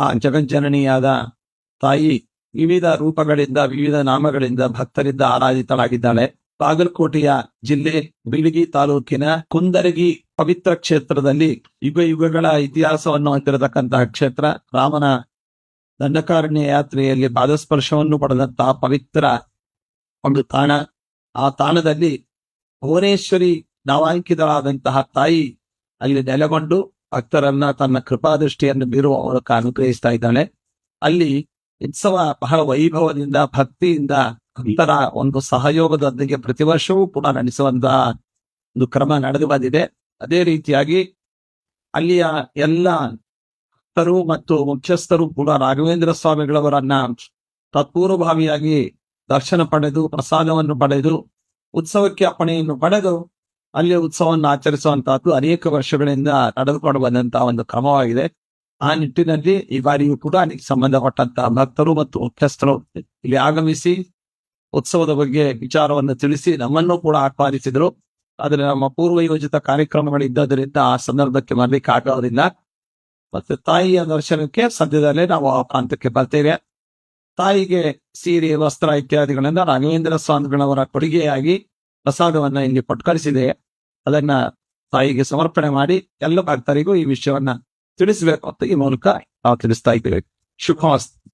ಆ ಜಗಜ್ಜನನಿಯಾದ ತಾಯಿ ವಿವಿಧ ರೂಪಗಳಿಂದ ವಿವಿಧ ನಾಮಗಳಿಂದ ಭಕ್ತರಿಂದ ಆರಾಧಿತಳಾಗಿದ್ದಾಳೆ. ಬಾಗಲಕೋಟೆಯ ಜಿಲ್ಲೆ ಬೀಳಗಿ ತಾಲೂಕಿನ ಕುಂದರಗಿ ಪವಿತ್ರ ಕ್ಷೇತ್ರದಲ್ಲಿ ಯುಗ ಯುಗಗಳ ಇತಿಹಾಸವನ್ನು ಹೊಂದಿರತಕ್ಕಂತಹ ಕ್ಷೇತ್ರ. ರಾಮನ ದಂಡಕಾರಣ್ಯ ಯಾತ್ರೆಯಲ್ಲಿ ಪಾದಸ್ಪರ್ಶವನ್ನು ಪಡೆದಂತಹ ಪವಿತ್ರ ಒಂದು ತಾಣ. ಆ ತಾಣದಲ್ಲಿ ಭುವನೇಶ್ವರಿ ನಾಮಾಂಕಿತಳಾದಂತಹ ತಾಯಿ ಅಲ್ಲಿ ನೆಲೆಗೊಂಡು ಭಕ್ತರನ್ನ ತನ್ನ ಕೃಪಾದೃಷ್ಟಿಯನ್ನು ಬೀರುವ ಮೂಲಕ ಅನುಗ್ರಹಿಸ್ತಾ ಇದ್ದಾಳೆ. ಅಲ್ಲಿ ಉತ್ಸವ ಬಹಳ ವೈಭವದಿಂದ ಭಕ್ತಿಯಿಂದ ಭಕ್ತರ ಒಂದು ಸಹಯೋಗದೊಂದಿಗೆ ಪ್ರತಿ ವರ್ಷವೂ ಕೂಡ ನಡೆಸುವಂತಹ ಒಂದು ಕ್ರಮ ನಡೆದು ಬಂದಿದೆ. ಅದೇ ರೀತಿಯಾಗಿ ಅಲ್ಲಿಯ ಎಲ್ಲ ಭಕ್ತರು ಮತ್ತು ಮುಖ್ಯಸ್ಥರು ಕೂಡ ರಾಘವೇಂದ್ರ ಸ್ವಾಮಿಗಳವರನ್ನ ತತ್ಪೂರ್ವಭಾವಿಯಾಗಿ ದರ್ಶನ ಪಡೆದು ಪ್ರಸಾದವನ್ನು ಪಡೆದು ಉತ್ಸವಕ್ಕೆ ಅಪ್ಪಣೆಯನ್ನು ಪಡೆದು ಅಲ್ಲಿ ಉತ್ಸವವನ್ನು ಆಚರಿಸುವಂತಹದ್ದು ಅನೇಕ ವರ್ಷಗಳಿಂದ ನಡೆದುಕೊಂಡು ಬಂದಂತಹ ಒಂದು ಕ್ರಮವಾಗಿದೆ. ಆ ನಿಟ್ಟಿನಲ್ಲಿ ಈ ಬಾರಿಯೂ ಕೂಡ ಅದಕ್ಕೆ ಸಂಬಂಧಪಟ್ಟಂತಹ ಭಕ್ತರು ಮತ್ತು ಮುಖ್ಯಸ್ಥರು ಇಲ್ಲಿ ಆಗಮಿಸಿ ಉತ್ಸವದ ಬಗ್ಗೆ ವಿಚಾರವನ್ನು ತಿಳಿಸಿ ನಮ್ಮನ್ನು ಕೂಡ ಆಹ್ವಾನಿಸಿದರು. ಆದ್ರೆ ನಮ್ಮ ಪೂರ್ವ ಯೋಜಿತ ಕಾರ್ಯಕ್ರಮಗಳಿದ್ದರಿಂದ ಆ ಸಂದರ್ಭಕ್ಕೆ ಬರ್ಲಿಕ್ಕೆ ಆಗೋದಿಲ್ಲ. ಮತ್ತೆ ತಾಯಿಯ ದರ್ಶನಕ್ಕೆ ಸದ್ಯದಲ್ಲೇ ನಾವು ಆ ಪ್ರಾಂತಕ್ಕೆ ಬರ್ತೇವೆ. ತಾಯಿಗೆ ಸೀರೆ ವಸ್ತ್ರ ಇತ್ಯಾದಿಗಳಿಂದ ರಾಘವೇಂದ್ರ ಸ್ವಾಮಿಗಳವರ ಕೊಡುಗೆಯಾಗಿ ಪ್ರಸಾದವನ್ನ ಇಲ್ಲಿ ಪಟ್ಕರಿಸಿದೆ. ಅದನ್ನ ತಾಯಿಗೆ ಸಮರ್ಪಣೆ ಮಾಡಿ ಎಲ್ಲ ಭಕ್ತರಿಗೂ ಈ ವಿಷಯವನ್ನ ತಿಳಿಸಬೇಕು ಅಂತ ಈ ಮೂಲಕ ನಾವು ತಿಳಿಸ್ತಾ ಇದ್ದೇವೆ. ಶುಭಮಸ್ತು.